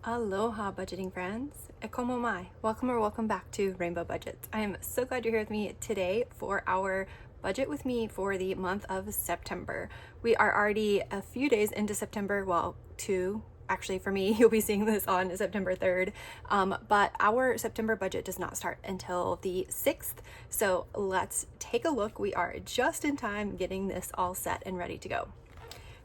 Aloha, budgeting friends. E komo mai. Welcome or welcome back to Rainbow Budgets. I am so glad you're here with me today for our budget with me for the month of September. We are already a few days into September, well, two. Actually, for me, you'll be seeing this on September 3rd, but our September budget does not start until the 6th. So let's take a look. We are just in time getting this all set and ready to go.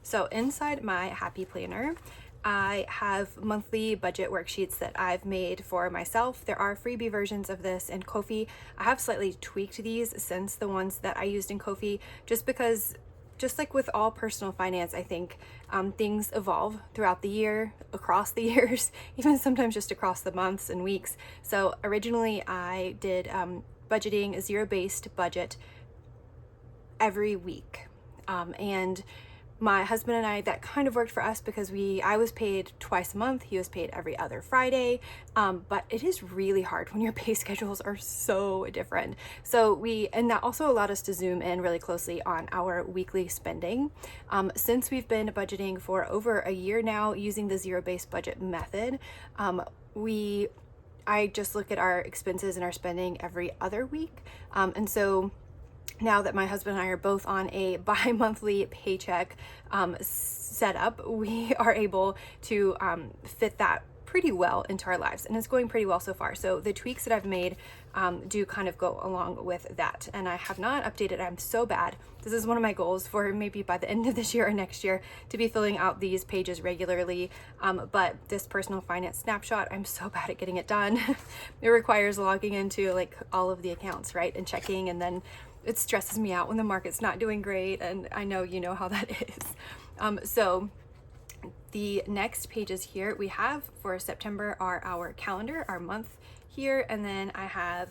So inside my Happy Planner, I have monthly budget worksheets that I've made for myself. There are freebie versions of this in Ko-fi. I have slightly tweaked these since the ones that I used in Ko-fi, just because, just like with all personal finance, I think things evolve throughout the year, across the years, even sometimes just across the months and weeks. So originally I did budgeting, a zero-based budget every week. And my husband and I, that kind of worked for us because I was paid twice a month, he was paid every other Friday, but it is really hard when your pay schedules are so different. And that also allowed us to zoom in really closely on our weekly spending. Since we've been budgeting for over a year now using the zero-based budget method, I just look at our expenses and our spending every other week. And so now that my husband and I are both on a bi-monthly paycheck setup, we are able to fit that pretty well into our lives, and it's going pretty well so far. So the tweaks that I've made do kind of go along with that, and I have not updated. I'm so bad. This is one of my goals for maybe by the end of this year or next year to be filling out these pages regularly, but this personal finance snapshot, I'm so bad at getting it done. It requires logging into like all of the accounts, right, and checking, and then it stresses me out when the market's not doing great, and I know you know how that is. So the next pages here we have for September are our calendar, our month here, and then I have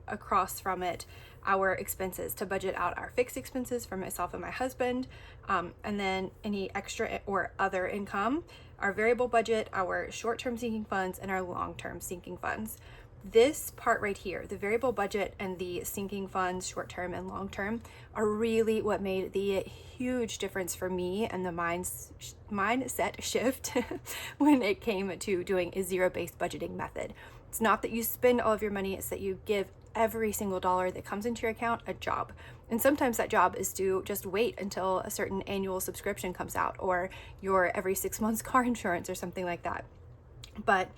across from it our expenses to budget out our fixed expenses for myself and my husband, and then any extra or other income, our variable budget, our short-term sinking funds, and our long-term sinking funds. This part right here, the variable budget and the sinking funds, short-term and long-term, are really what made the huge difference for me and the mindset shift when it came to doing a zero-based budgeting method. It's not that you spend all of your money, it's that you give every single dollar that comes into your account a job. And sometimes that job is to just wait until a certain annual subscription comes out, or your every 6 months car insurance or something like that. But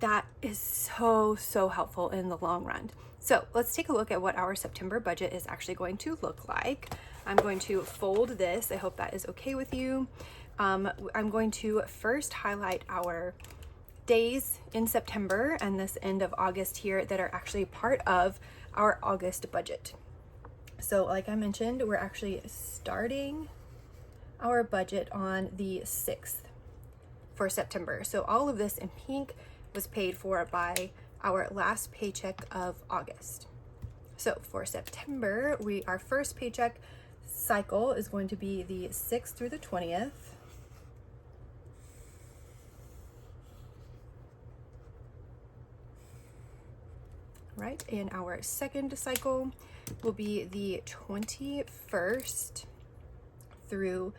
that is so helpful in the long run. So let's take a look at what our September budget is actually going to look like. I'm going to fold this. I hope that is okay with you. I'm going to first highlight our days in September and this end of August here that are actually part of our August budget. So like I mentioned, we're actually starting our budget on the 6th for September. So all of this in pink was paid for by our last paycheck of August. So for September, our first paycheck cycle is going to be the 6th through the 20th. Right, and our second cycle will be the 21st through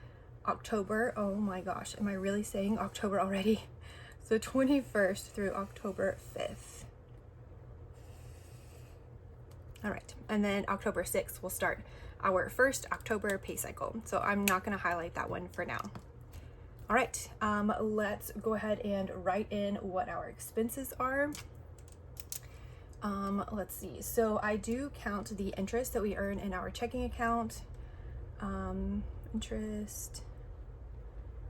October. Oh my gosh, am I really saying October already? So 21st through October 5th. All right, and then October 6th will start our first October pay cycle. So I'm not gonna highlight that one for now. All right, let's go ahead and write in what our expenses are. Let's see, so I do count the interest that we earn in our checking account, interest,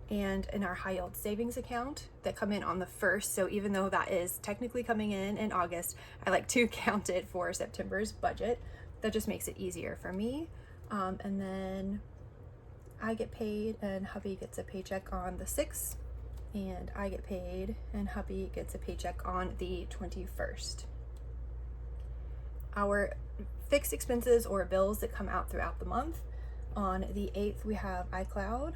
and in our high yield savings account that come in on the 1st. So even though that is technically coming in August, I like to count it for September's budget. That just makes it easier for me. And then I get paid and hubby gets a paycheck on the 6th, and I get paid and hubby gets a paycheck on the 21st. Our fixed expenses or bills that come out throughout the month, on the 8th we have iCloud,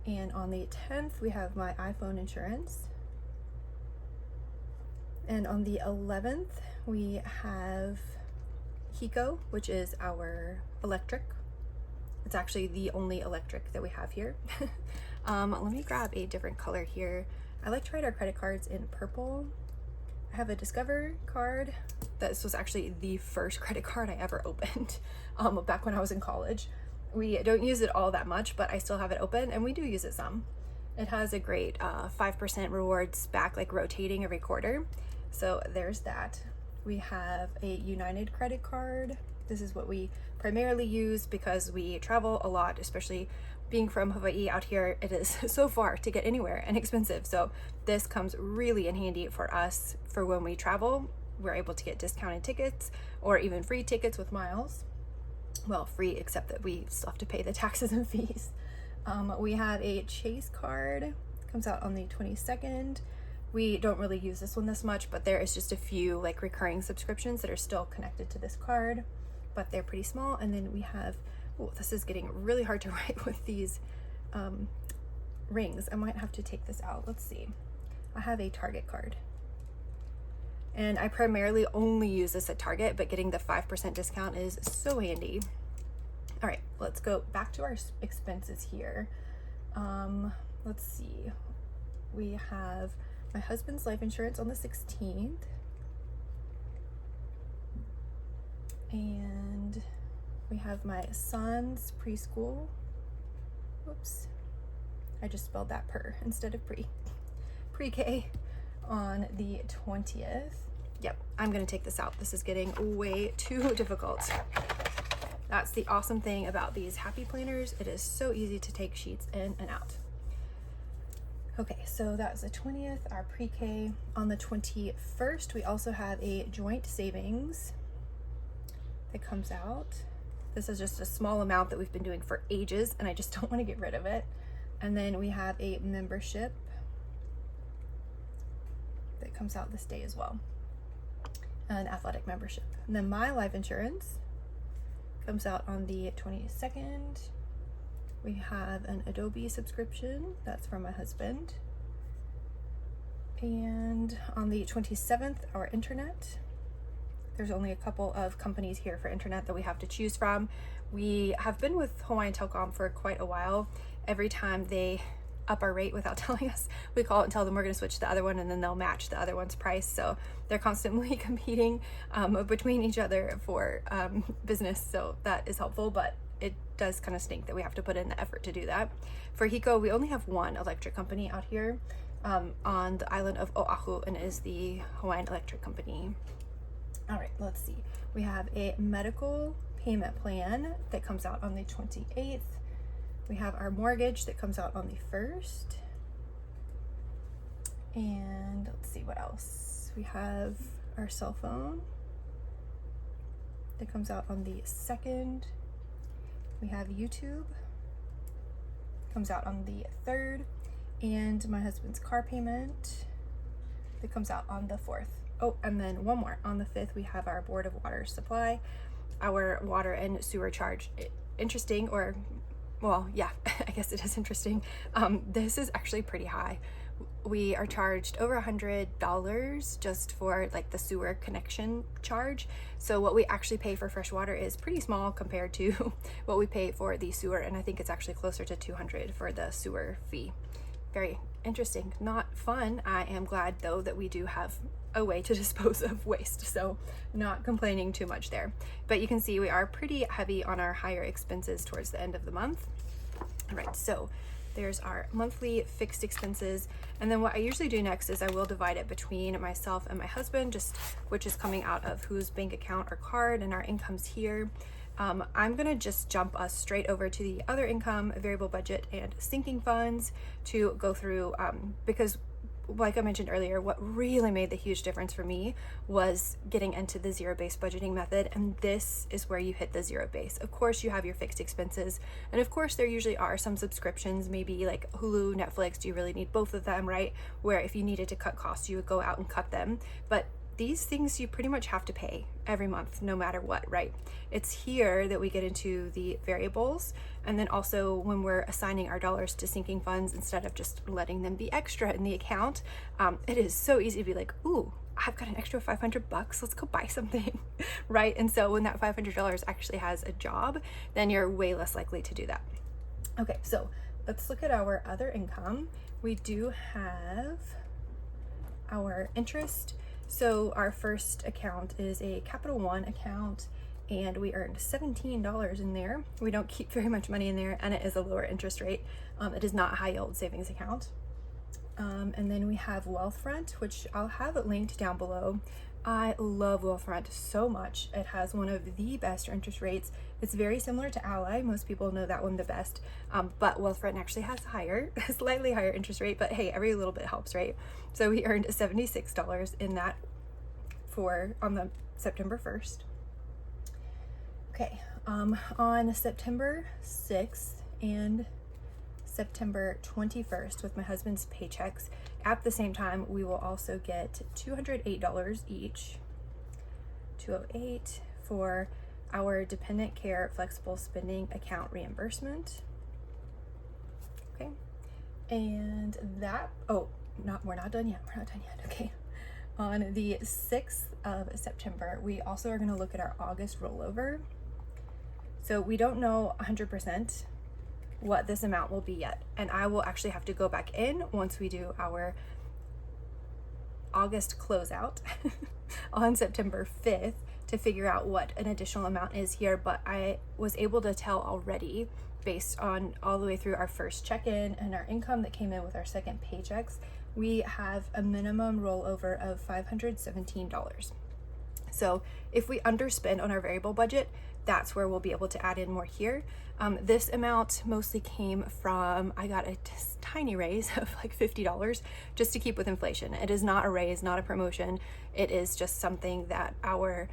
and on the 10th we have my iPhone insurance, and on the 11th we have Hiko, which is our electric. It's actually the only electric that we have here. Let me grab a different color here. I like to write our credit cards in purple. I have a Discover card. This was actually the first credit card I ever opened back when I was in college. We don't use it all that much, but I still have it open and we do use it some. It has a great 5% rewards back, like rotating every quarter. So there's that. We have a United credit card. This is what we primarily use because we travel a lot, especially being from Hawaii out here. It is so far to get anywhere and expensive. So this comes really in handy for us for when we travel. We're able to get discounted tickets or even free tickets with miles. Well, free except that we still have to pay the taxes and fees. We have a Chase card, comes out on the 22nd. We don't really use this one this much, but there is just a few like recurring subscriptions that are still connected to this card, but they're pretty small. And then we have, oh, this is getting really hard to write with these rings. I might have to take this out. Let's see. I have a Target card. And I primarily only use this at Target, but getting the 5% discount is so handy. All right, let's go back to our expenses here. Let's see. We have my husband's life insurance on the 16th. And we have my son's preschool. Whoops. I just spelled that per instead of pre-K on the 20th. Yep, I'm gonna take this out. This is getting way too difficult. That's the awesome thing about these happy planners. It is so easy to take sheets in and out. Okay, so that was the 20th, our pre-K. On the 21st, we also have a joint savings that comes out. This is just a small amount that we've been doing for ages, and I just don't want to get rid of it. And then we have a membership that comes out this day as well, an athletic membership. And then my life insurance comes out on the 22nd. We have an Adobe subscription, that's from my husband. And on the 27th, our internet. There's only a couple of companies here for internet that we have to choose from. We have been with Hawaiian Telecom for quite a while. Every time they up our rate without telling us, we call it and tell them we're going to switch to the other one, and then they'll match the other one's price. So they're constantly competing between each other for business. So that is helpful, but it does kind of stink that we have to put in the effort to do that. For Hiko, we only have one electric company out here on the island of Oahu, and it is the Hawaiian Electric Company. All right, let's see. We have a medical payment plan that comes out on the 28th. We have our mortgage that comes out on the 1st. And let's see what else. We have our cell phone that comes out on the 2nd. We have YouTube, comes out on the 3rd. And my husband's car payment that comes out on the 4th. Oh, and then one more. On the 5th, we have our Board of Water Supply, our water and sewer charge. Interesting, or well, yeah, I guess it is interesting. This is actually pretty high. We are charged over $100 just for like the sewer connection charge. So what we actually pay for fresh water is pretty small compared to what we pay for the sewer. And I think it's actually closer to $200 for the sewer fee. Very interesting, not fun. I am glad though that we do have a way to dispose of waste, so not complaining too much there. But you can see we are pretty heavy on our higher expenses towards the end of the month. All right, so there's our monthly fixed expenses. And then what I usually do next is I will divide it between myself and my husband, just which is coming out of whose bank account or card, and our income's here. I'm gonna just jump us straight over to the other income, variable budget, and sinking funds to go through, because like I mentioned earlier, what really made the huge difference for me was getting into the zero-based budgeting method. And this is where you hit the zero base. Of course, you have your fixed expenses. And of course, there usually are some subscriptions, maybe like Hulu, Netflix. Do you really need both of them, right? Where if you needed to cut costs, you would go out and cut them. But these things you pretty much have to pay every month, no matter what, right? It's here that we get into the variables. And then also when we're assigning our dollars to sinking funds, instead of just letting them be extra in the account, it is so easy to be like, ooh, I've got an extra $500, let's go buy something, right? And so when that $500 actually has a job, then you're way less likely to do that. Okay, so let's look at our other income. We do have our interest. So our first account is a Capital One account, and we earned $17 in there. We don't keep very much money in there, and it is a lower interest rate. It is not a high yield savings account. And then we have Wealthfront, which I'll have it linked down below. I love Wealthfront so much. It has one of the best interest rates. It's very similar to Ally. Most people know that one the best, but Wealthfront actually has a slightly higher interest rate, but hey, every little bit helps, right? So we earned $76 in that on the September 1st. Okay, on September 6th and September 21st with my husband's paychecks, at the same time, we will also get $208 each, $208 for our dependent care flexible spending account reimbursement. Okay, and that, we're not done yet. Okay. On the 6th of September, we also are going to look at our August rollover. So we don't know 100% what this amount will be yet. And I will actually have to go back in once we do our August closeout on September 5th to figure out what an additional amount is here. But I was able to tell already, based on all the way through our first check-in and our income that came in with our second paychecks, we have a minimum rollover of $517. So if we underspend on our variable budget, that's where we'll be able to add in more here. This amount mostly came from, I got a tiny raise of like $50 just to keep with inflation. It is not a raise, not a promotion. It is just something that our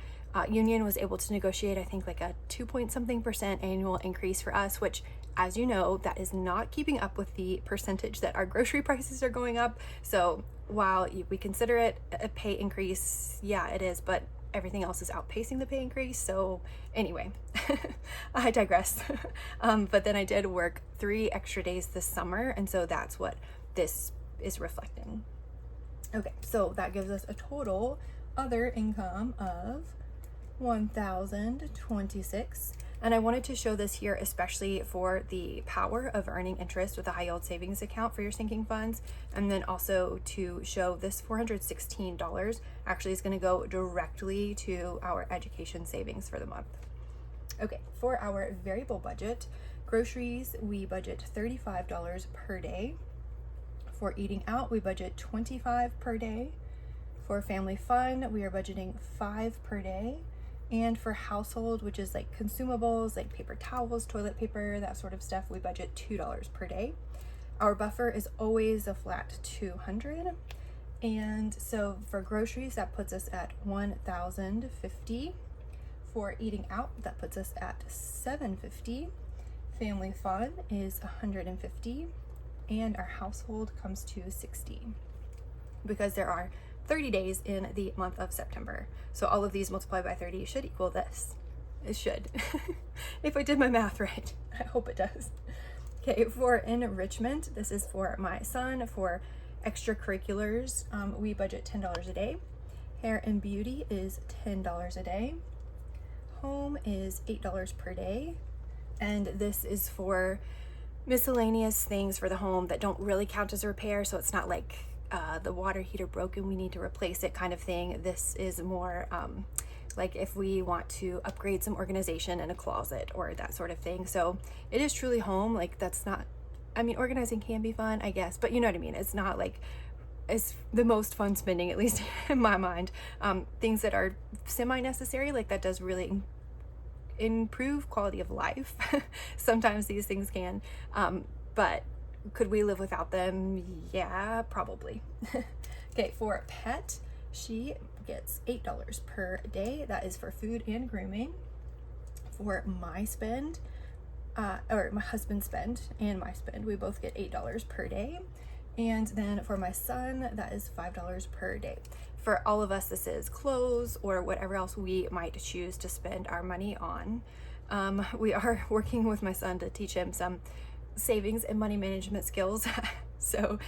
union was able to negotiate, I think like a 2-point-something% annual increase for us, which, as you know, that is not keeping up with the percentage that our grocery prices are going up. So while we consider it a pay increase, yeah, it is, but everything else is outpacing the pay increase. So anyway, I digress. But then I did work 3 extra days this summer, and so that's what this is reflecting. Okay, so that gives us a total other income of $1,026. And I wanted to show this here, especially for the power of earning interest with a high yield savings account for your sinking funds. And then also to show this $416 actually is going to go directly to our education savings for the month. Okay, for our variable budget, groceries, we budget $35 per day. For eating out, we budget $25 per day. For family fun, we are budgeting $5 per day. And for household, which is like consumables, like paper towels, toilet paper, that sort of stuff, we budget $2 per day. Our buffer is always a flat $200. And so for groceries, that puts us at $1,050. For eating out, that puts us at $750. Family fun is $150. And our household comes to $60. Because there are 30 days in the month of September. So all of these multiplied by 30 should equal this. It should. If I did my math right. I hope it does. Okay, for enrichment, this is for my son. For extracurriculars, we budget $10 a day. Hair and beauty is $10 a day. Home is $8 per day. And this is for miscellaneous things for the home that don't really count as a repair. So it's not like the water heater broken, we need to replace it kind of thing. This is more like if we want to upgrade some organization in a closet or that sort of thing. So it is truly home. Like that's not, I mean, organizing can be fun, I guess, but you know what I mean? It's not like it's the most fun spending, at least in my mind. Things that are semi-necessary, like that does really improve quality of life. Sometimes these things can, but could we live without them? Yeah, probably. Okay, for a pet, she gets $8 per day. That is for food and grooming. For my spend, or my husband's spend and my spend, we both get $8 per day. And then for my son, that is $5 per day. For all of us, this is clothes or whatever else we might choose to spend our money on. We are working with my son to teach him some savings and money management skills. So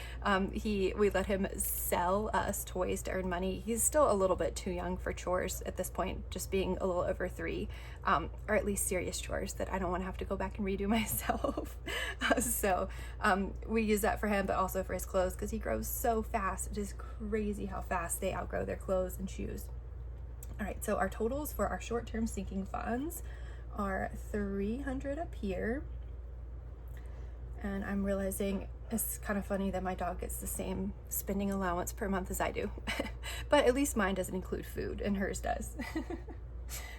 we let him sell us toys to earn money. He's still a little bit too young for chores at this point, just being a little over 3, or at least serious chores that I don't want to have to go back and redo myself. So we use that for him, but also for his clothes, because he grows so fast. It is crazy how fast they outgrow their clothes and shoes. All right, so our totals for our short-term sinking funds are $300 up here. And I'm realizing it's kind of funny that my dog gets the same spending allowance per month as I do. But at least mine doesn't include food and hers does.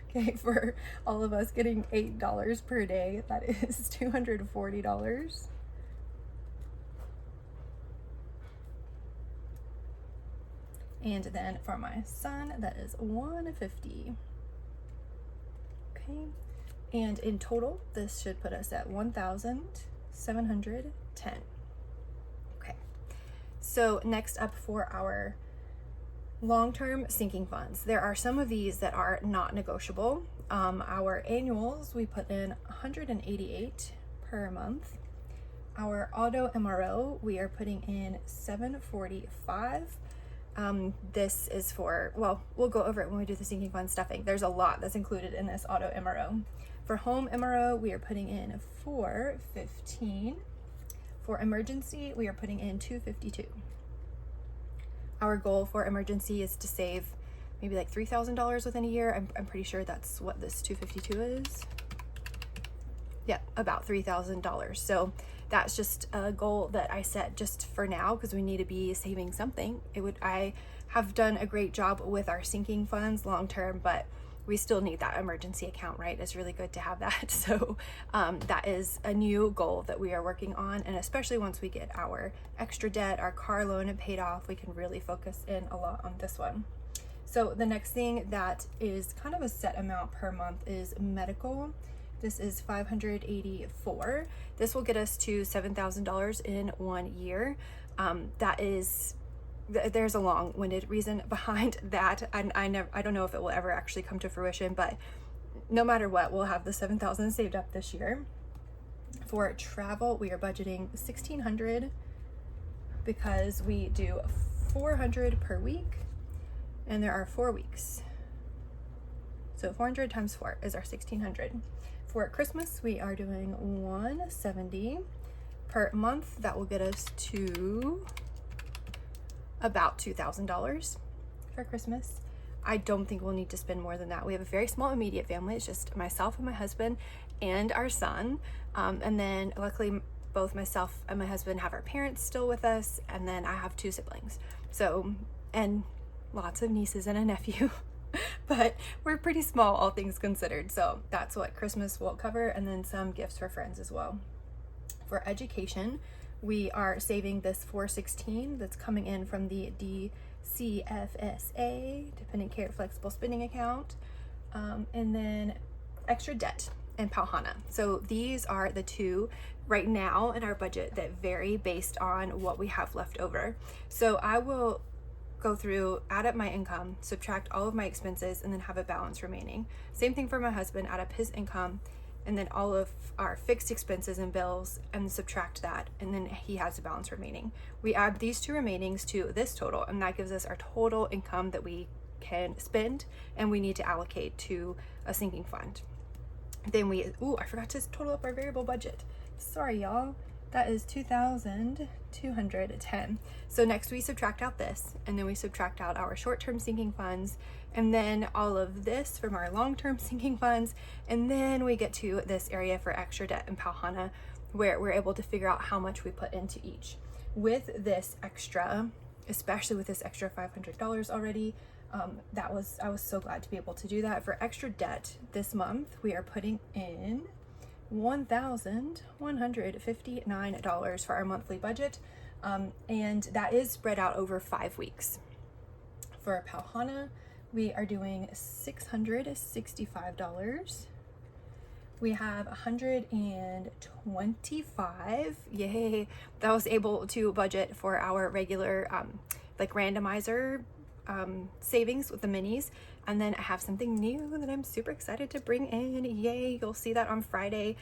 Okay, for all of us getting $8 per day, that is $240. And then for my son, that is $150. Okay, and in total, this should put us at $1,710. Okay, so next up for our long-term sinking funds, there are some of these that are not negotiable. Our annuals, we put in $188 per month. Our auto MRO, we are putting in $745. This is for, well, we'll go over it when we do the sinking fund stuffing. There's a lot that's included in this auto MRO. For home MRO, we are putting in $415. For emergency, we are putting in $252. Our goal for emergency is to save maybe like $3,000 within a year. I'm pretty sure that's what this $252 is. Yeah, about $3,000. So that's just a goal that I set just for now, because we need to be saving something. I have done a great job with our sinking funds long term, but we still need that emergency account, right? It's really good to have that. So that is a new goal that we are working on. And especially once we get our extra debt, our car loan paid off, we can really focus in a lot on this one. So the next thing that is kind of a set amount per month is medical. This is $584. This will get us to $7,000 in 1 year. There's a long-winded reason behind that, and I don't know if it will ever actually come to fruition, but no matter what, we'll have the $7,000 saved up this year. For travel, we are budgeting $1,600 because we do $400 per week, and there are 4 weeks. So 400 times 4 is our $1,600. For Christmas, we are doing $170 per month. That will get us to about $2,000 for Christmas. I don't think we'll need to spend more than that. We have a very small immediate family. It's just myself and my husband and our son. And then luckily both myself and my husband have our parents still with us. And then I have 2 siblings. So, and lots of nieces and a nephew. But we're pretty small, all things considered. So that's what Christmas will cover, and then some gifts for friends as well. For education, we are saving this $416 that's coming in from the DCFSA, Dependent Care Flexible Spending Account, and then extra debt and Pauhana. So these are the 2 right now in our budget that vary based on what we have left over. So I will go through, add up my income, subtract all of my expenses, and then have a balance remaining. Same thing for my husband, add up his income, and then all of our fixed expenses and bills, and subtract that, and then he has a balance remaining. We add these 2 remainings to this total, and that gives us our total income that we can spend and we need to allocate to a sinking fund. Then I forgot to total up our variable budget. Sorry, y'all. That is $2,210. So next we subtract out this, and then we subtract out our short-term sinking funds, and then all of this from our long-term sinking funds, and then we get to this area for extra debt and Pauhana, where we're able to figure out how much we put into each. With this extra, especially with this extra $500 already, I was so glad to be able to do that. For extra debt this month, we are putting in $1,159 for our monthly budget, and that is spread out over 5 weeks. For Pauhana, we are doing $665. We have 125. Yay! That was able to budget for our regular like randomizer savings with the minis. And then I have something new that I'm super excited to bring in. Yay, you'll see that on Friday.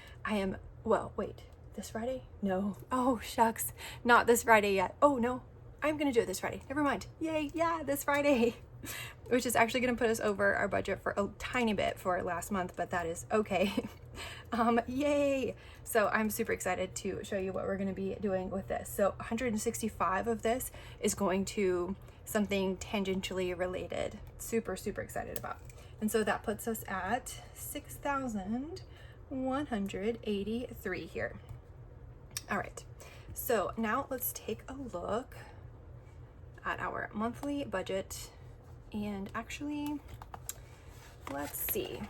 this Friday? No. Oh, shucks. Not this Friday yet. Oh, no. I'm going to do it this Friday. Never mind. Yay. Yeah, this Friday. Which is actually going to put us over our budget for a tiny bit for last month, but that is okay. Yay. So I'm super excited to show you what we're going to be doing with this. So 165 of this is going to something tangentially related. Super, super excited about. And so that puts us at 6,183 here. All right, so now let's take a look at our monthly budget. And actually, let's see.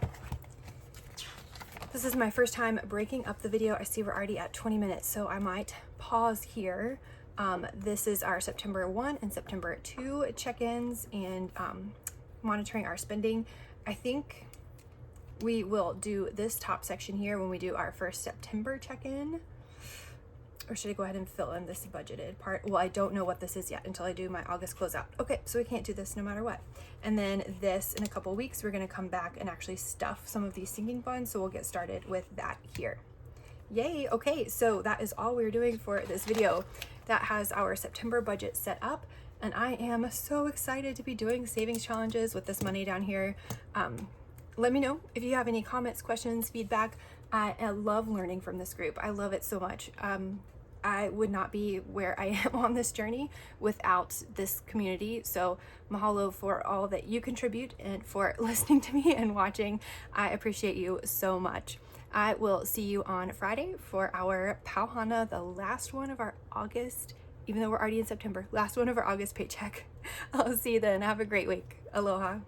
This is my first time breaking up the video. I see we're already at 20 minutes, so I might pause here. This is our September 1 and September 2 check-ins and monitoring our spending. I think we will do this top section here when we do our first September check-in. Or should I go ahead and fill in this budgeted part? Well, I don't know what this is yet until I do my August closeout. Okay, so we can't do this no matter what. And then this, in a couple weeks, we're gonna come back and actually stuff some of these sinking funds, so we'll get started with that here. Yay, okay, so that is all we're doing for this video. That has our September budget set up, and I am so excited to be doing savings challenges with this money down here. Let me know if you have any comments, questions, feedback. I love learning from this group. I love it so much. I would not be where I am on this journey without this community. So mahalo for all that you contribute and for listening to me and watching. I appreciate you so much. I will see you on Friday for our Pauhana, the last one of our August, even though we're already in September, last one of our August paycheck. I'll see you then. Have a great week. Aloha.